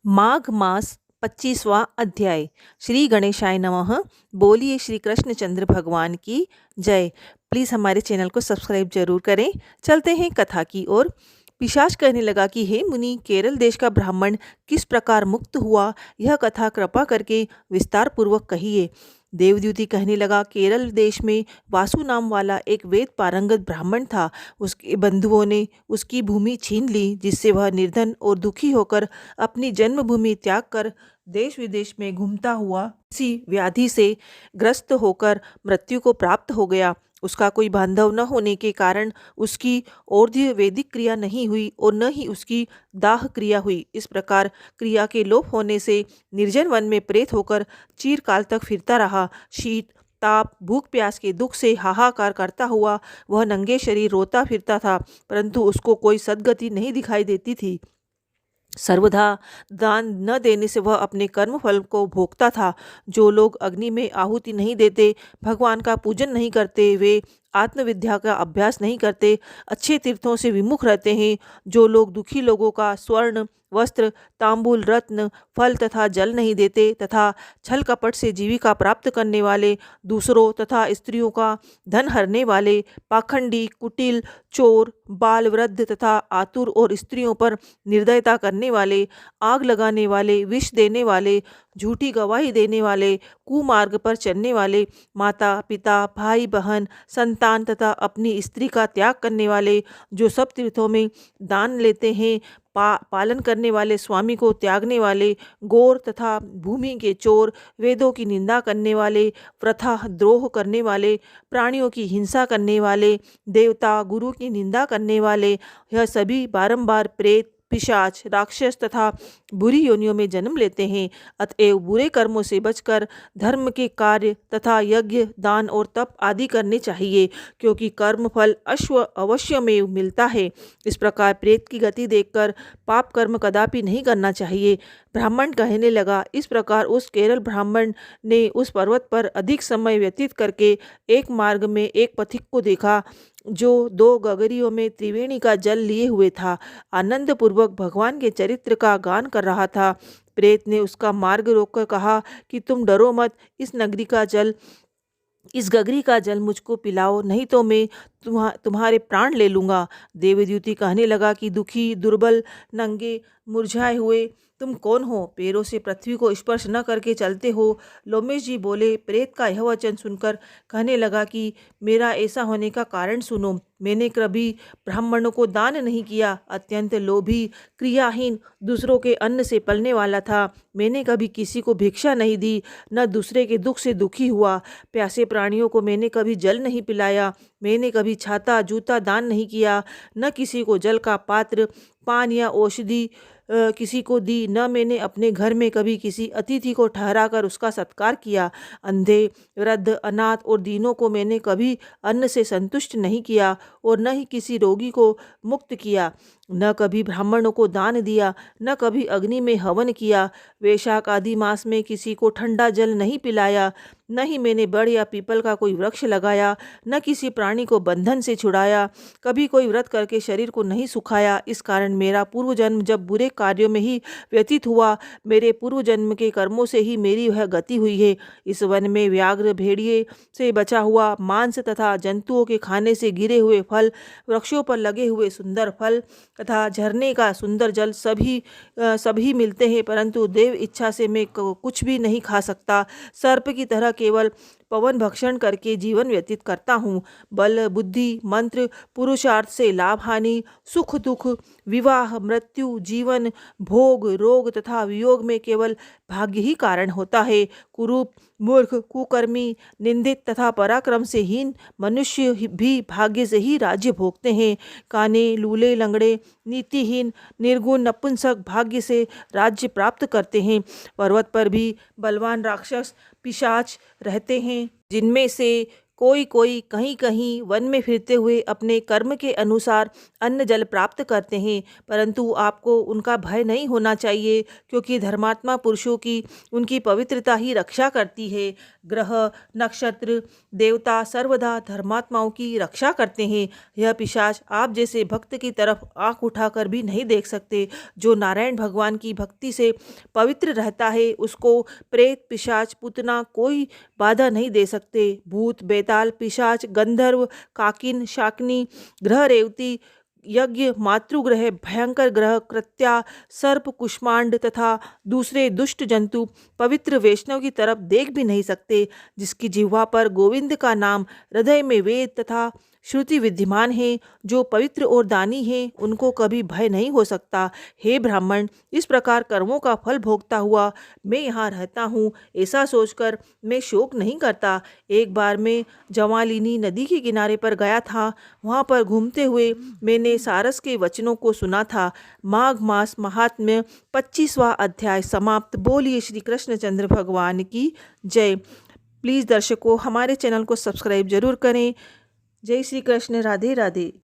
माघ मास 25वां अध्याय। श्री गणेशाय नमः। बोलिए श्री कृष्णचंद्र भगवान की जय। प्लीज़ हमारे चैनल को सब्सक्राइब जरूर करें। चलते हैं कथा की ओर। पिशाच कहने लगा कि हे मुनि, केरल देश का ब्राह्मण किस प्रकार मुक्त हुआ, यह कथा कृपा करके विस्तार पूर्वक कहिए। देवद्युति कहने लगा, केरल देश में वासु नाम वाला एक वेद पारंगत ब्राह्मण था। उसके बंधुओं ने उसकी भूमि छीन ली, जिससे वह निर्धन और दुखी होकर अपनी जन्मभूमि त्याग कर देश विदेश में घूमता हुआ किसी व्याधि से ग्रस्त होकर मृत्यु को प्राप्त हो गया। उसका कोई बांधव न होने के कारण उसकी और्ध्य वैदिक क्रिया नहीं हुई और न ही उसकी दाह क्रिया हुई। इस प्रकार क्रिया के लोप होने से निर्जन वन में प्रेत होकर चिरकाल तक फिरता रहा। शीत, ताप, भूख प्यास के दुख से हाहाकार करता हुआ वह नंगे शरीर रोता फिरता था, परंतु उसको कोई सद्गति नहीं दिखाई देती थी। सर्वदा दान न देने से वह अपने कर्म फल को भोगता था। जो लोग अग्नि में आहुति नहीं देते, भगवान का पूजन नहीं करते, वे आत्मविद्या का अभ्यास नहीं करते, अच्छे तीर्थों से विमुख रहते हैं। जो लोग दुखी लोगों का स्वर्ण, वस्त्र, तांबूल, रत्न, फल तथा जल नहीं देते, तथा छल कपट से जीविका प्राप्त करने वाले, दूसरों तथा स्त्रियों का धन हरने वाले, पाखंडी, कुटिल, चोर, बाल, वृद्ध तथा आतुर और स्त्रियों पर निर्दयता करने वाले, आग लगाने वाले, विष देने वाले, झूठी गवाही देने वाले, कुमार्ग पर चलने वाले, माता पिता, भाई बहन, संतान तथा अपनी स्त्री का त्याग करने वाले, जो सब तीर्थों में दान लेते हैं, पालन करने वाले, स्वामी को त्यागने वाले, गौर तथा भूमि के चोर, वेदों की निंदा करने वाले, प्रथा द्रोह करने वाले, प्राणियों की हिंसा करने वाले, देवता गुरु की निंदा करने वाले, यह सभी बारंबार प्रेत, पिशाच, राक्षस तथा बुरी योनियों में जन्म लेते हैं। अतएव बुरे कर्मों से बचकर धर्म के कार्य तथा यज्ञ, दान और तप आदि करने चाहिए, क्योंकि कर्म फल अवश्य में मिलता है। इस प्रकार प्रेत की गति देखकर पाप कर्म कदापि नहीं करना चाहिए। ब्राह्मण कहने लगा, इस प्रकार उस केरल ब्राह्मण ने उस पर्वत पर अधिक समय व्यतीत करके एक मार्ग में एक पथिक को देखा, जो 2 गगरियों में त्रिवेणी का जल लिए हुए था। आनंद पूर्वक भगवान के चरित्र का गान कर रहा था। प्रेत ने उसका मार्ग रोककर कहा कि तुम डरो मत, इस गगरी का जल मुझको पिलाओ, नहीं तो मैं तुम्हारे प्राण ले लूँगा। देवद्युति कहने लगा कि दुखी, दुर्बल, नंगे, मुरझाए हुए तुम कौन हो? पैरों से पृथ्वी को स्पर्श न करके चलते हो। लोमेश जी बोले। प्रेत का यह वचन सुनकर कहने लगा कि मेरा ऐसा होने का कारण सुनो। मैंने कभी ब्राह्मणों को दान नहीं किया, अत्यंत लोभी, क्रियाहीन, दूसरों के अन्न से पलने वाला था। मैंने कभी किसी को भिक्षा नहीं दी, न दूसरे के दुख से दुखी हुआ। प्यासे प्राणियों को मैंने कभी जल नहीं पिलाया। मैंने कभी छाता जूता दान नहीं किया, न किसी को जल का पात्र, पान या औषधि किसी को दी, न मैंने अपने घर में कभी किसी अतिथि को ठहरा कर उसका सत्कार किया। अंधे, वृद्ध, अनाथ और दीनों को मैंने कभी अन्न से संतुष्ट नहीं किया और न ही किसी रोगी को मुक्त किया। न कभी ब्राह्मणों को दान दिया, न कभी अग्नि में हवन किया। वैशाख आदि मास में किसी को ठंडा जल नहीं पिलाया। न ही मैंने बड़ या पीपल का कोई वृक्ष लगाया, न किसी प्राणी को बंधन से छुड़ाया। कभी कोई व्रत करके शरीर को नहीं सुखाया। इस कारण मेरा पूर्व जन्म जब बुरे कार्यों में ही व्यतीत हुआ, मेरे पूर्व जन्म के कर्मों से ही मेरी वह गति हुई है। इस वन में व्याघ्र, भेड़िए से बचा हुआ मांस तथा जंतुओं के खाने से गिरे हुए फल, वृक्षों पर लगे हुए सुंदर फल तथा झरने का सुंदर जल सभी मिलते हैं, परंतु देव इच्छा से मैं कुछ भी नहीं खा सकता। सर्प की तरह केवल पवन भक्षण करके जीवन व्यतीत करता हूँ। बल, बुद्धि, मंत्र, पुरुषार्थ से लाभ हानि, सुख दुख, विवाह, मृत्यु, जीवन, भोग, रोग तथा वियोग में केवल भाग्य ही कारण होता है। कुरूप, मूर्ख, कुकर्मी, निंदित तथा पराक्रम से हीन मनुष्य भी भाग्य से ही राज्य भोगते हैं। काने, लूले, लंगड़े, नीतिहीन, निर्गुण, नपुंसक भाग्य से राज्य प्राप्त करते हैं। पर्वत पर भी बलवान राक्षस, पिशाच रहते हैं, जिनमें से कोई कोई कहीं कहीं वन में फिरते हुए अपने कर्म के अनुसार अन्न जल प्राप्त करते हैं, परंतु आपको उनका भय नहीं होना चाहिए, क्योंकि धर्मात्मा पुरुषों की उनकी पवित्रता ही रक्षा करती है। ग्रह नक्षत्र देवता सर्वदा धर्मात्माओं की रक्षा करते हैं। यह पिशाच आप जैसे भक्त की तरफ आंख उठाकर भी नहीं देख सकते। जो नारायण भगवान की भक्ति से पवित्र रहता है, उसको प्रेत पिशाच पुतना कोई बाधा नहीं दे सकते। भूत बेताल पिशाच गंधर्व काकिन शाकिनी ग्रह रेवती यज्ञ मातृग्रह भयंकर ग्रह कृत्या सर्प कुष्मांड तथा दूसरे दुष्ट जंतु पवित्र वैष्णव की तरफ देख भी नहीं सकते। जिसकी जिह्वा पर गोविंद का नाम, हृदय में वेद तथा श्रुति विद्यमान है, जो पवित्र और दानी है, उनको कभी भय नहीं हो सकता। हे ब्राह्मण, इस प्रकार कर्मों का फल भोगता हुआ मैं यहाँ रहता हूँ, ऐसा सोचकर मैं शोक नहीं करता। एक बार मैं जवालिनी नदी के किनारे पर गया था। वहाँ पर घूमते हुए मैंने सारस के वचनों को सुना था। माघ मास महात्म्य 25वां अध्याय समाप्त। बोलिए श्री कृष्णचंद्र भगवान की जय। प्लीज़ दर्शकों, हमारे चैनल को सब्सक्राइब जरूर करें। जय श्री कृष्ण। राधे राधे।